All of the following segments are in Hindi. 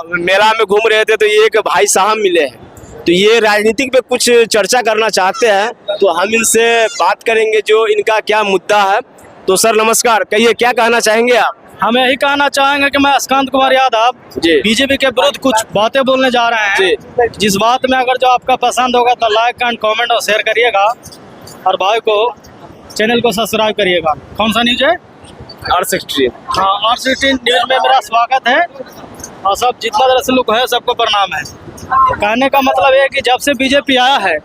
मेला में घूम रहे थे तो ये एक भाई साहब मिले हैं, तो ये राजनीतिक पे कुछ चर्चा करना चाहते हैं, तो हम इनसे बात करेंगे जो इनका क्या मुद्दा है। तो सर नमस्कार, कहिए क्या कहना चाहेंगे आप? हम यही कहना चाहेंगे कि मैं अस्कांत कुमार यादव बीजेपी के विरुद्ध कुछ बातें बोलने जा रहे हैं। जिस बात में अगर जो आपका पसंद होगा तो लाइक एंड कमेंट और शेयर करिएगा, और भाई को चैनल को सब्सक्राइब करिएगा। कौन सा न्यूज है? R16। हाँ, R16 न्यूज में मेरा स्वागत है, और सब जितना दरअसल लोग है सबको प्रणाम है। कहने का मतलब है कि जब से बीजेपी आया है,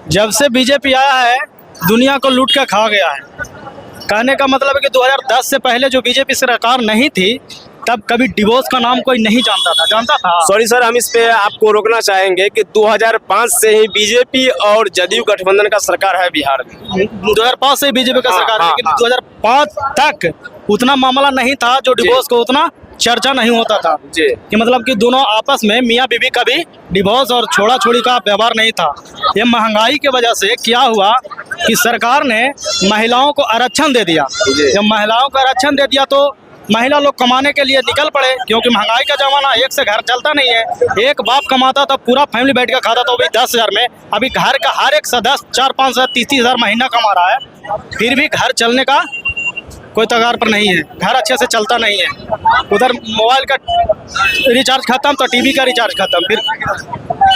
जब से बीजेपी आया है दुनिया को लूट के खा गया है। कहने का मतलब है कि 2010 से पहले जो बीजेपी सरकार नहीं थी तब कभी डिवोर्स का नाम कोई नहीं जानता था। सॉरी सर, हम इस पे आपको रोकना चाहेंगे कि 2005 से ही बीजेपी और जदयू गठबंधन का सरकार है बिहार में। 2005 से ही बीजेपी का सरकार है, लेकिन 2005 तक उतना मामला नहीं था, जो डिवोर्स को उतना चर्चा नहीं होता था कि मतलब कि दोनों आपस में मियाँ बीवी का भी डिवोर्स और छोड़ा छोड़ी का व्यवहार नहीं था। ये महंगाई की वजह से क्या हुआ कि सरकार ने महिलाओं को आरक्षण दे दिया। जब महिलाओं को आरक्षण दे दिया तो महिला लोग कमाने के लिए निकल पड़े, क्योंकि महंगाई का जमाना, एक से घर चलता नहीं है। एक बाप कमाता था, पूरा फैमिली बैठ कर खाता था, वो भी 10,000 में। अभी घर का हर एक सदस्य 4-5 हज़ार 30 हज़ार महीना कमा रहा है, फिर भी घर चलने का कोई तगार पर नहीं है, घर अच्छे से चलता नहीं है। उधर मोबाइल का रिचार्ज खत्म तो टीवी का रिचार्ज खत्म, फिर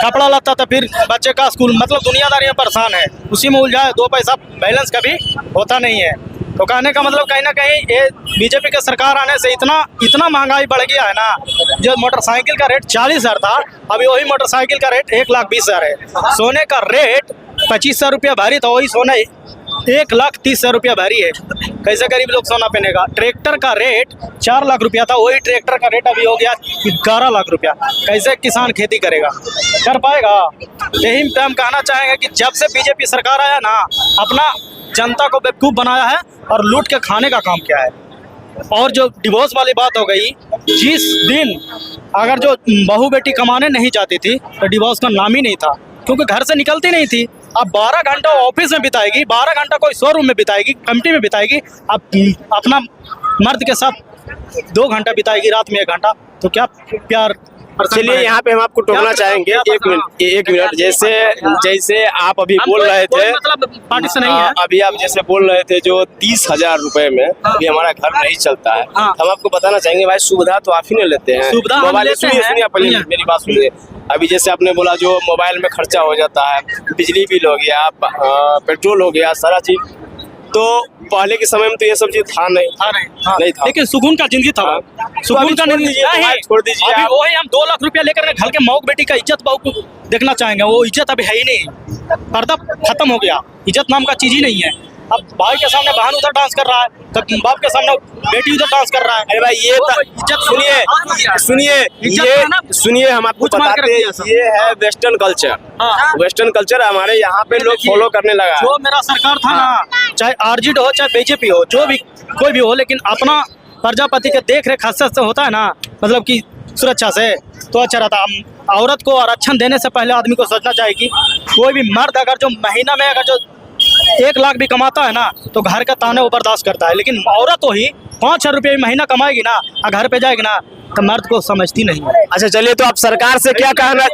कपड़ा लत्ता तो फिर बच्चे का स्कूल, मतलब दुनियादारी में परेशान है, उसी में उलझा है। 2 पैसा बैलेंस कभी होता नहीं है। तो कहने का मतलब कहीं ना कहीं ये बीजेपी के सरकार आने से इतना महंगाई बढ़ गया है ना। जो मोटरसाइकिल का रेट 40,000 था, अभी वही मोटरसाइकिल का रेट 1,20,000 है। सोने का रेट 2,500 रुपया भारी था, वही सोना 1,30,000 रुपया भारी है। कैसे गरीब लोग सोना पहनेगा? ट्रैक्टर का रेट 4 लाख रुपया था, वही ट्रैक्टर का रेट अभी हो गया 11 लाख रुपया। कैसे किसान खेती करेगा? कर पाएगा? यही टाइम कहना चाहेंगे कि जब से बीजेपी सरकार आया ना, अपना जनता को बेवकूफ़ बनाया है और लूट के खाने का काम किया है। और जो डिवोर्स वाली बात हो गई, जिस दिन अगर जो बहू बेटी कमाने नहीं जाती थी तो डिवोर्स का नाम ही नहीं था, क्योंकि घर से निकलती नहीं थी। अब 12 घंटा ऑफिस में बिताएगी, 12 घंटा कोई शोरूम में बिताएगी, कंपनी में बिताएगी, अब अपना मर्द के साथ 2 घंटा बिताएगी, रात में 1 घंटा, तो क्या प्यार? चलिए यहाँ पे हम आपको टोकना चाहेंगे, एक मिनट। जैसे आप अभी बोल रहे थे, मतलब पार्टी से नहीं है। अभी आप जैसे बोल रहे थे जो 30,000 रुपए में अभी हमारा घर नहीं चलता है, हम आपको बताना चाहेंगे भाई, सुविधा तो आप ही नहीं लेते हैं। सुविधा मोबाइल, सुनिए पहले मेरी बात सुनिए। अभी जैसे आपने बोला जो मोबाइल में खर्चा हो जाता है, बिजली बिल हो गया, पेट्रोल हो गया, सारा चीज। तो पहले के समय में तो ये सब चीज था नहीं था। लेकिन सुकून का जिंदगी था, सुकून का जिंदगी छोड़ दीजिए। अभी वही हम 2 लाख रुपया लेकर घर के मऊ बेटी का इज्जत बहू को देखना चाहेंगे, वो इज्जत अभी है ही नहीं। पर्दा खत्म हो गया, इज्जत नाम का चीज ही नहीं है। अब भाई के सामने बहन उधर डांस कर रहा है, तब बाप के सामने बेटी उधर डांस कर रहा है। अरे भाई ये सुनिए हम आपको बताते हैं, ये है वेस्टर्न कल्चर। वेस्टर्न कल्चर हमारे यहाँ पे लोग फॉलो करने लगा। जो मेरा सरकार था ना, चाहे आरजेडी हो चाहे बीजेपी हो, जो भी कोई भी हो, लेकिन अपना प्रजापति के देख रेख अच्छे से होता है ना, मतलब कि सुरक्षा से, तो अच्छा रहता। औरत को आरक्षण देने से पहले आदमी को सोचना चाहिए कि कोई भी मर्द अगर जो महीना में अगर जो 1 लाख भी कमाता है ना, तो घर का ताने वो बर्दाश्त करता है। लेकिन औरत तो ही 5,000 रुपये महीना कमाएगी ना, और घर पे जाएगी ना, तो मर्द को समझती नहीं है। अच्छा चलिए, तो आप सरकार से क्या कहना,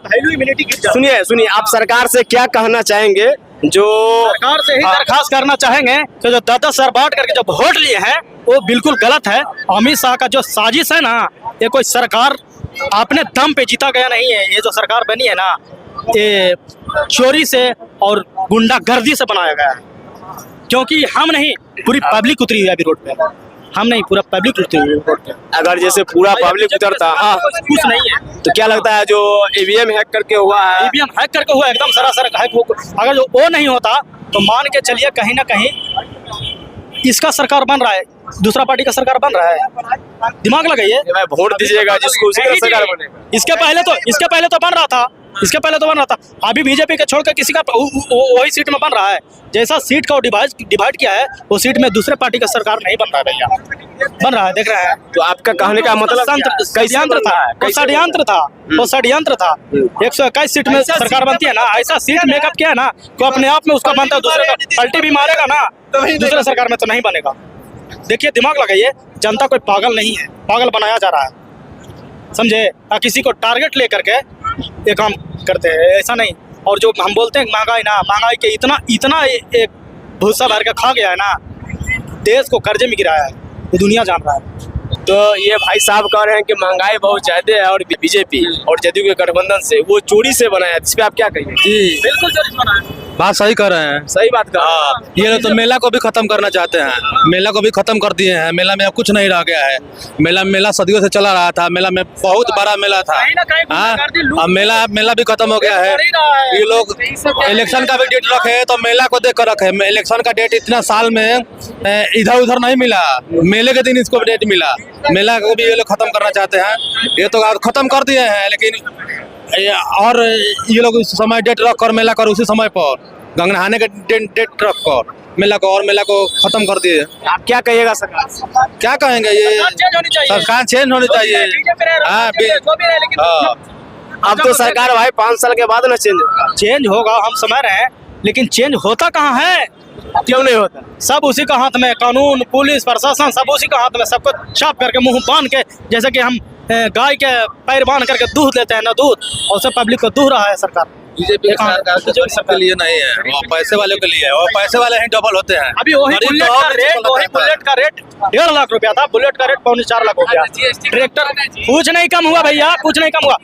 सुनिए आप सरकार से क्या कहना चाहेंगे? जो सरकार से ही दरखास्त करना चाहेंगे कि जो 10-10 हज़ार बांट करके जो वोट लिए हैं वो बिल्कुल गलत है। अमित शाह का जो साजिश है ना, ये कोई सरकार अपने दम पे जीता गया नहीं है। ये जो सरकार बनी है ना, ये चोरी से और गुंडागर्दी से बनाया गया है, क्योंकि हम नहीं, पूरी पब्लिक उतरी हुई है अभी रोड पे। हम नहीं, पूरा पब्लिक उतरी हुई है रोड पे। अगर जैसे पूरा पब्लिक उतरता कुछ नहीं है, तो क्या लगता है जो ईवीएम हैक करके हुआ है? ईवीएम हैक करके हुआ, एकदम सरासर हैक। अगर जो वो नहीं होता तो मान के चलिए कहीं ना कहीं इसका सरकार बन रहा है, दूसरा पार्टी का सरकार बन रहा है। दिमाग लगाइए, वोट दीजिएगा जिसको, उसी का सरकार बनेगा। इसके पहले तो बन रहा था, अभी बीजेपी के छोड़कर किसी का वही सीट में बन रहा है। जैसा सीट का डिवाइड किया है, वो सीट में दूसरे पार्टी का सरकार नहीं बन रहा है भैया, बन रहा है, देख रहे हैं। तो आपका कहने का मतलब षड्यंत्र था, वो षड्यंत्र था। 121 सीट में सरकार बनती है ना, ऐसा सीट मेकअप किया है ना, तो अपने आप में उसका बनता है, दूसरे का पलटी भी मारेगा ना, दूसरे सरकार में तो नहीं बनेगा। देखिए, दिमाग लगाइए, जनता कोई पागल नहीं है, पागल बनाया जा रहा है। समझे, किसी को टारगेट लेकर के ये काम करते हैं, ऐसा नहीं। और जो हम बोलते हैं महंगाई ना, महंगाई के इतना एक भूसा भर के खा गया है ना, देश को कर्जे में गिराया है, ये दुनिया जान रहा है। तो ये भाई साहब कह रहे हैं कि महंगाई बहुत ज्यादा है और बीजेपी और जदयू के गठबंधन से वो चोरी से बनाया है, इस पे आप क्या कहेंगे? जी बिल्कुल चोरी से बना है। बात सही कर रहे हैं। सही बात कहा। ये लोग तो मेला को भी खत्म करना चाहते हैं, मेला को भी खत्म कर दिए हैं। मेला में अब कुछ नहीं रह गया है। मेला सदियों से चला रहा था, मेला में बहुत बड़ा मेला था। हाँ, अब मेला भी खत्म हो गया है। ये लोग इलेक्शन का भी डेट रखे तो मेला को देख कर रखे। इलेक्शन का डेट इतना साल में इधर उधर नहीं मिला, मेले के दिन इसको डेट मिला। मेला को भी ये लोग खत्म करना चाहते हैं। ये तो खत्म कर दिए हैं, लेकिन और ये लोग समय डेट रख कर मेला कर उसी समय पर गंगा नहाने के डेट रख कर मेला को और मेला को खत्म कर दिए। आप क्या कहिएगा सरकार? क्या कहेंगे, ये सरकार चेंज होनी चाहिए। हाँ, अब तो सरकार भाई 5 साल के बाद ना चेंज होगा। चेंज होगा, हम समझ रहे हैं, लेकिन चेंज होता कहाँ है? क्यों नहीं होता? सब उसी का हाथ में, कानून, पुलिस, प्रशासन सब उसी का हाथ में। सबको चाप करके मुंह बांध के, जैसे कि हम गाय के पैर बांध करके दूध लेते हैं ना, दूध, और सब पब्लिक को दूह रहा है सरकार। बीजेपी सरकार के लिए नहीं है, वो पैसे वालों के लिए है, और पैसे वाले ही डबल होते हैं। अभी वही बुलेट का रेट 1.5 लाख रुपया था, बुलेट का रेट 4.25 लाख हो गया। ट्रैक्टर कुछ नहीं कम हुआ भैया, कुछ नहीं कम हुआ।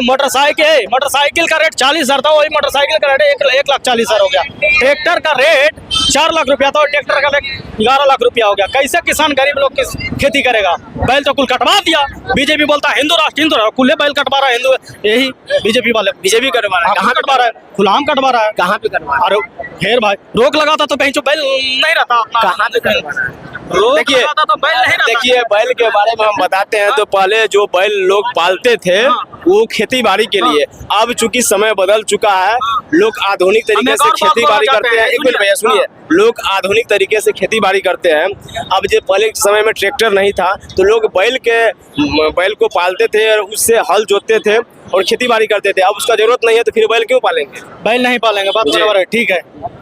मोटरसाइकिल का रेट 40,000 था, वही मोटरसाइकिल का रेट 1,40,000 हो गया। ट्रैक्टर का रेट 4 लाख रुपया था और ट्रैक्टर का रेट 11 लाख रुपया हो गया। कैसे किसान गरीब लोग की खेती करेगा? बैल तो कुल कटवा दिया। बीजेपी बोलता है हिंदू राष्ट्र, कुल बैल कटवा रहा है हिंदू, यही बीजेपी वाले। बीजेपी करवा रहा है। कहाँ कटवा रहा है? खुलाम कटवा रहा है। कहाँ पे करवा रहा है? अरे फिर भाई रोक लगाता तो कहीं बैल नहीं रहता अपना। कहाँ पे करवा रहा है? रोक लगाता तो बैल नहीं रहता। देखिए, बैल के बारे में हम बताते हैं तो पहले जो बैल लोग पालते थे वो खेती बाड़ी के लिए। अब चूंकि समय बदल चुका है, लोग आधुनिक तरीके से खेती बाड़ी करते हैं। एक मिनट भैया सुनिए, लोग आधुनिक तरीके से खेती बाड़ी करते हैं। अब जो पहले के समय में ट्रैक्टर नहीं था तो लोग बैल को पालते थे और उससे हल जोतते थे और खेती बाड़ी करते थे। अब उसका जरूरत नहीं है तो फिर बैल क्यों पालेंगे? बैल नहीं पालेंगे, बात बराबर है, ठीक है।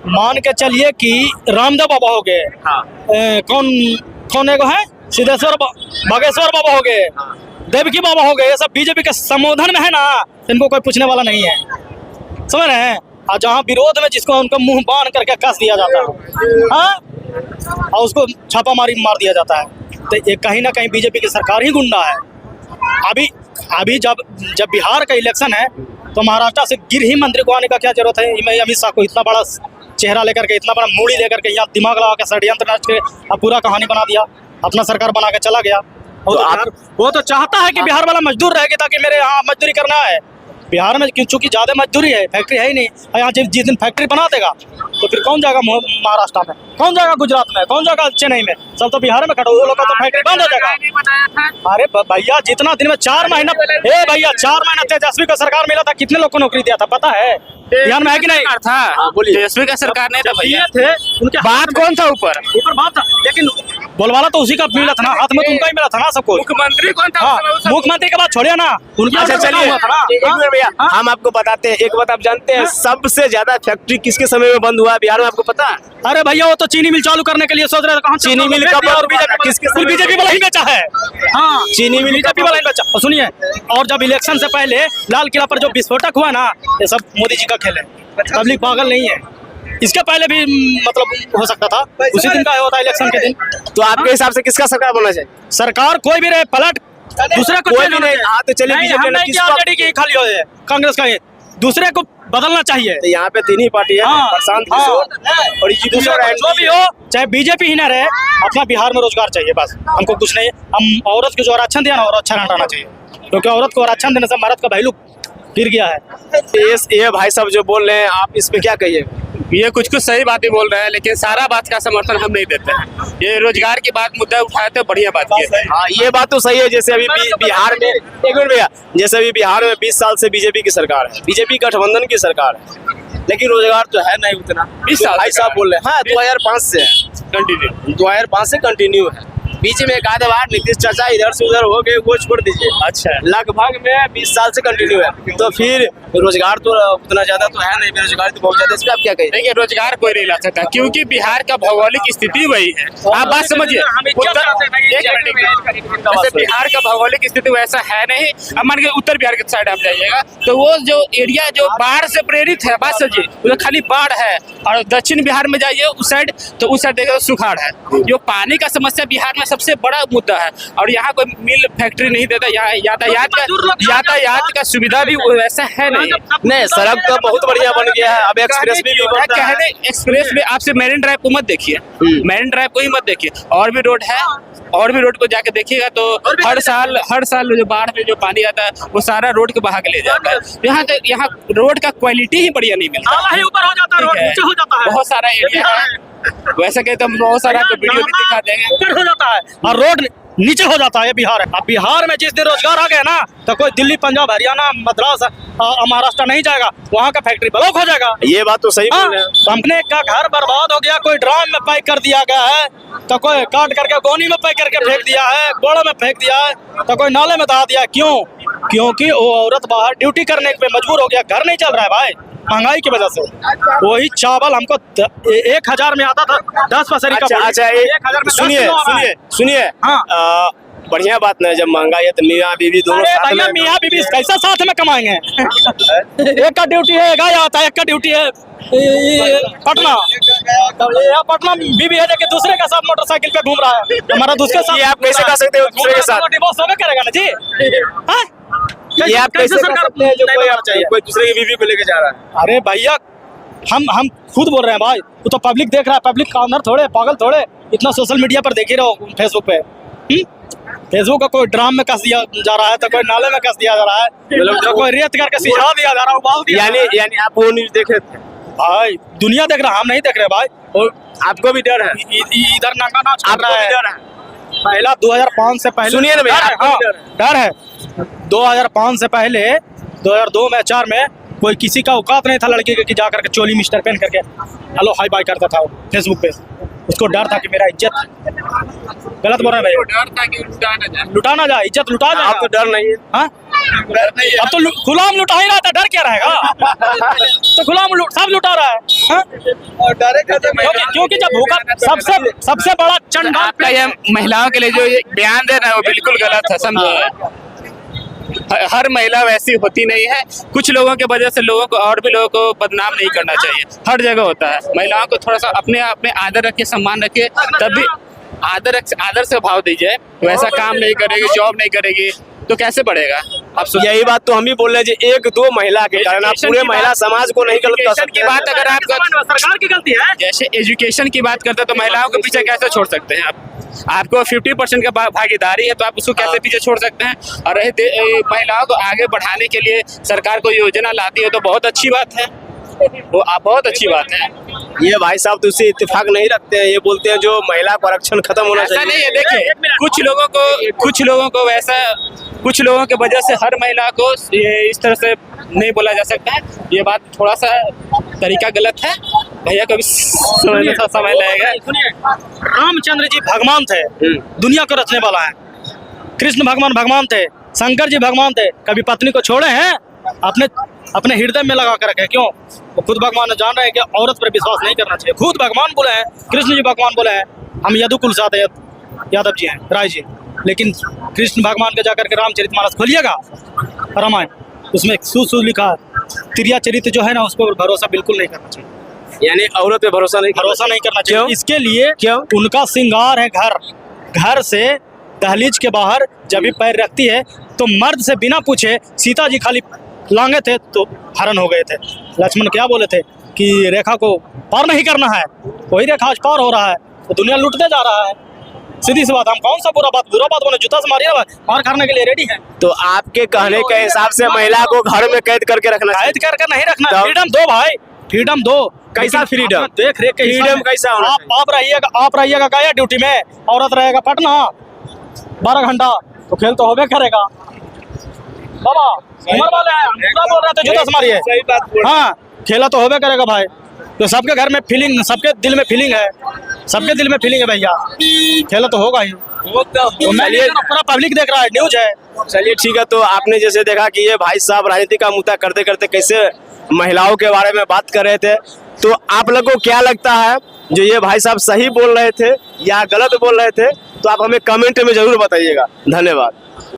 मान के चलिए कि रामदेव बाबा हो गए, कौन एगो है, सिद्धेश्वर बागेश्वर बाबा हो गए, देवकी बाबा हो गए, ये सब बीजेपी के संबोधन में है ना, इनको कोई पूछने वाला नहीं है, समझ रहे हैं। और जहाँ विरोध में जिसको उनको मुंह बांध करके कस दिया जाता है, हाँ, और उसको छापामारी मार दिया जाता है, तो ये कहीं ना कहीं बीजेपी की सरकार ही गुंडा है। अभी जब बिहार का इलेक्शन है तो महाराष्ट्र से गृह मंत्री को आने का क्या जरूरत है? अमित शाह को इतना बड़ा चेहरा लेकर के, इतना बड़ा मूड़ी लेकर के यहाँ दिमाग लगा के षड्यंत्र रच के अब पूरा कहानी बना दिया, अपना सरकार बना के चला गया। वो तो चाहता है कि बिहार वाला मजदूर रहेगा ताकि मेरे यहाँ मजदूरी करना है। बिहार में चूंकि ज्यादा मजदूरी है, फैक्ट्री है ही नहीं, यहाँ जिस दिन फैक्ट्री बना देगा तो फिर कौन जाएगा महाराष्ट्र में, कौन जाएगा गुजरात में, कौन जाएगा चेन्नई में? सब तो बिहार में खड़ा, वो लोग का तो फैक्ट्री बंद हो जाएगा। अरे भैया, जितना दिन में 4 महीना, भैया 4 महीना तेजस्वी को सरकार मिला था, कितने लोग को नौकरी दिया था पता है? ध्यान में है कि नहीं? था तेजस्वी का सरकार ने तो भैया थे, उनके बात कौन था ऊपर बात था, लेकिन बोलवाला तो उसी का मिला था ना, हाथ में तो उनका ही मिला था ना सबको। मुख्यमंत्री कौन था? मुख्यमंत्री के बाद छोड़िए ना, उनका। अच्छा चलिए, एक मिनट भैया, हम आपको बताते हैं। एक बात आप जानते हैं, सबसे ज्यादा फैक्ट्री किसके समय में बंद हुआ है बिहार में, आपको पता है? अरे भैया, वो तो चीनी मिल चालू करने के लिए सोच रहे थे, कहाँ चीनी मिल का बीजेपी वाला ही बेचा है। हाँ, चीनी मिल बीजेपी वाला ही बेचा। और सुनिए, और जब इलेक्शन से पहले लाल किला पर जो विस्फोटक हुआ ना, ये सब मोदी जी का खेल है, पब्लिक पागल नहीं है। इसके पहले भी मतलब हो सकता था, उसी दिन का होता है इलेक्शन के दिन। तो आपके हिसाब से किसका सरकार बनना चाहिए? सरकार कोई भी रहे, पलट दूसरे को कोई भी नहीं। हाँ तो चलिए, बीजेपी खाली हो जाए, कांग्रेस का दूसरे को बदलना चाहिए। तो यहाँ पे 3 ही पार्टी है, प्रशांत किशोर और जो भी हो, चाहे बीजेपी ही ना रहे, अपना बिहार में रोजगार चाहिए, बस हमको कुछ नहीं। हम औरत को जो आरक्षण दिया ना, और अच्छा हटाना चाहिए, क्योंकि औरत को आरक्षण देने से मर्द का वैल्यू गिर गया है। ये भाई साहब जो बोल रहे हैं, आप इस पे क्या कहिएगा? ये कुछ सही बातें बोल रहे हैं, लेकिन सारा बात का समर्थन हम नहीं देते हैं। ये रोजगार की बात मुद्दा उठाए तो बढ़िया बात है। हाँ, ये बात तो सही है। जैसे अभी बिहार में, एक मिनट भैया, जैसे अभी बिहार में 20 साल से बीजेपी की सरकार है, बीजेपी गठबंधन की सरकार है, लेकिन रोजगार तो है नहीं उतना। 20 साल भाई साहब बोल रहे हैं, हाँ 2005 से है, कंटिन्यू 2005 से कंटिन्यू है। बीच में एक आध बार नीतीश चाचा इधर से उधर हो गए, वो छोड़ दीजिए। अच्छा। लगभग में 20 साल से कंटिन्यू है। तो फिर रोजगार तो उतना ज्यादा तो है नहीं, बेरोजगारी तो बहुत ज्यादा है। इस पे आप क्या कहेंगे? देखिए, रोजगार कोई नहीं ला सकता क्योंकि बिहार का भौगोलिक स्थिति वही है। आप बात समझिए, जैसे बिहार का भौगोलिक स्थिति वैसा है नहीं। अब मान के उत्तर बिहार के साइड आप जाइएगा तो वो जो एरिया जो बाढ़ से प्रेरित है, बात समझिए, उधर खाली बाढ़ है। और दक्षिण बिहार में जाइए उस साइड, तो उस साइड देखिए सुखाड़ है। जो पानी का समस्या बिहार में सबसे बड़ा मुद्दा है। और यहाँ कोई मिल फैक्ट्री नहीं देता, यहाँ यातायात का सुविधा भी वैसा है नहीं। सड़क तो बहुत बढ़िया बन गया है, अब एक्सप्रेस भी बनता है। एक्सप्रेस में आपसे मेरिन ड्राइव को मत देखिए, मेरिन ड्राइव को ही मत देखिए, और भी रोड है, और भी रोड को जाके देखिएगा तो हर साल जो बाढ़ में जो पानी आता है वो सारा रोड के बहा के ले जाता है। यहाँ रोड का क्वालिटी ही बढ़िया नहीं मिलता, ऊपर हो जाता है, रोड नीचे हो जाता है। बहुत सारा एरिया है वैसे कहे तो हम बहुत सारा वीडियो भी दिखा देंगे, ऊपर हो जाता है और रोड नीचे हो जाता है। बिहार है, अब बिहार में जिस दिन रोजगार आ गया ना तो कोई दिल्ली, पंजाब, हरियाणा, मद्रास, महाराष्ट्र नहीं जाएगा, वहाँ का फैक्ट्री ब्लॉक हो जाएगा। ये बात तो सही बोल रहे हैं। कंपनी का घर बर्बाद हो गया, कोई ड्राम में पैक कर दिया गया है, तो कोई काट करके गोनी में पैक करके फेंक दिया है, गोड़ा में फेंक दिया है, तो कोई नाले में दहा दिया। क्यों? क्योंकि वो औरत बाहर ड्यूटी करने पे मजबूर हो गया, घर नहीं चल रहा है भाई, महंगाई की वजह से। वही चावल हमको 1000 में आता था 10 पसेरी का। अच्छा, 1000 में सुनिए, हाँ, बढ़िया बात नहीं, जब महंगाई है तो मियाँ बीवी दोनों साथ में। मियाँ बीवी कैसा साथ में कमाएंगे? एक का ड्यूटी है गया आता है, एक का ड्यूटी है पटना, पटना बीवी है कि दूसरे के साथ मोटरसाइकिल पे घूम रहा है, हमारा दूसरे साथ। ये आप कैसे कर सकते हो दूसरे के साथ? डिवोर्स होगा करेगा ना जी। ये आप कैसे कर सकते हैं जो कोई दूसरे की बीवी को लेके जा रहा है? अरे भैया, हम खुद बोल रहे हैं भाई, वो तो पब्लिक देख रहा है, पब्लिक का अंदर थोड़े पागल थोड़े, इतना सोशल मीडिया पर देख ही रहो, फेसबुक पे। फेसबुक का कोई ड्राम में कस दिया जा रहा है, तो कोई नाले में कस दिया जा रहा है, तो कोई रेत करके सिझा दिया जा रहा है, उबाल दिया। यानी आप वो न्यूज देख रहे थे? भाई दुनिया देख रहा है, हम नहीं देख रहे भाई। और आपको भी डर है? इधर नंगा नाच कर रहा है। डर है? पहला 2005 से पहले, सुनिए ना भैया, हाँ, डर है। 2005 से पहले 2002 में 4 में कोई किसी का औकात नहीं था लड़के के कि जा करके चोली मिस्टर पहन करके हेलो हाई बाय करता था फेसबुक पे। उसको डर था कि मेरा इज्जत, गलत बोल रहे हैं भाई, डर था कि लुटा ना जाए, इज्जत लुटा जाए। आपको डर नहीं है? हाँ, अब तो गुलाम लुटा ही रहा था, डर क्या रहेगा? तो गुलाम सब लुटा रहा है, हाँ? क्योंकि जब भूखा सबसे बड़ा चंडाल आपका ये महिलाओं के लिए जो ये बयान दे रहा है वो बिल्कुल गलत है, समझो। हर महिला वैसी होती नहीं है, कुछ लोगों के वजह से लोगों को और भी लोगों को बदनाम नहीं करना चाहिए, हर जगह होता है। महिलाओं को थोड़ा सा अपने आदर रखिए, सम्मान रखिए, तभी आदर से भाव दीजिए। वैसा काम नहीं करेगी, जॉब नहीं करेगी तो कैसे बढ़ेगा? आप यही बात तो हम भी बोल रहे हैं, एक दो महिला के कारण आप पूरे महिला समाज को नहीं गलत कर सकते। की बात अगर आप सरकार की गलती है, जैसे एजुकेशन की बात करते हैं तो महिलाओं को पीछे कैसे छोड़ सकते हैं आप? आपको 50% का भागीदारी है तो आप उसको कैसे पीछे छोड़ सकते हैं? और रहे महिलाओं को आगे बढ़ाने के लिए सरकार को योजना लाती है तो बहुत अच्छी बात है, वो बहुत अच्छी बात है। ये भाई साहब तो उससे इत्तेफाक नहीं रखते हैं, ये बोलते हैं जो महिला को आरक्षण खत्म होना चाहिए। ऐसा नहीं है, देखिए कुछ लोगों को वैसा, कुछ लोगों के वजह से हर महिला को ये इस तरह से नहीं बोला जा सकता है। ये बात थोड़ा सा तरीका गलत है, भैया को भी समझने का समय लगेगा। रामचंद्र जी भगवान थे, दुनिया को रचने वाला है। कृष्ण भगवान थे, शंकर जी भगवान थे, कभी पत्नी को छोड़े हैं? अपने हृदय में लगा कर रखे। क्यों? वो खुद भगवान जान रहे हैं कि औरत पर विश्वास नहीं करना चाहिए। खुद भगवान बोले हैं, कृष्ण जी भगवान बोले हैं, हम यदुकुल यादव जी हैं, राय जी। लेकिन कृष्ण भगवान के जाकर के रामचरितमानस खोलिएगा, रामायण, उसमें सु लिखा है, तिरिया चरित्र जो है ना, उसको भरोसा बिल्कुल नहीं करना चाहिए। यानी औरत पे भरोसा नहीं करना चाहिए। इसके लिए क्यों? उनका श्रृंगार है घर से दहलीज के बाहर जब भी पैर रखती है तो मर्द से बिना पूछे, सीता जी खाली लांगे थे तो हरण हो गए थे। लक्ष्मण क्या बोले थे कि रेखा को पार नहीं करना है, वही रेखा आज पार हो रहा है, तो दुनिया लूटते जा रहा है। सीधी सी बात, हम कौन सा बुरा बात बोले, जूता से मारिए, मार खाने के लिए रेडी है। तो आपके कहने के हिसाब से महिला को घर में कैद करके रखना, कैद करके नहीं रखना, फ्रीडम दो भाई, फ्रीडम दो। कैसा फ्रीडम? देख रेख फ्रीडम कैसा? आप रहिएगा गया ड्यूटी में, औरत रहेगा पटना 12 घंटा, तो खेल तो होबे करेगा। बाबा उम्र वाले हैं, बोल रहे थे जूता से मारिए, हाँ खेला तो होबे करेगा भाई। तो सबके घर में फीलिंग, सबके दिल में फीलिंग है, सबके दिल में फीलिंग है भैया, खेला तो होगा ही। तो मैं चलिए पूरा पब्लिक देख रहा है, न्यूज है। चलिए ठीक है। तो आपने जैसे देखा कि ये भाई साहब राजनीति का मुद्दा करते करते कैसे महिलाओं के बारे में बात कर रहे थे, तो आप लोगों को क्या लगता है, जो ये भाई साहब सही बोल रहे थे या गलत बोल रहे थे, तो आप हमें कमेंट में जरूर बताइएगा। धन्यवाद।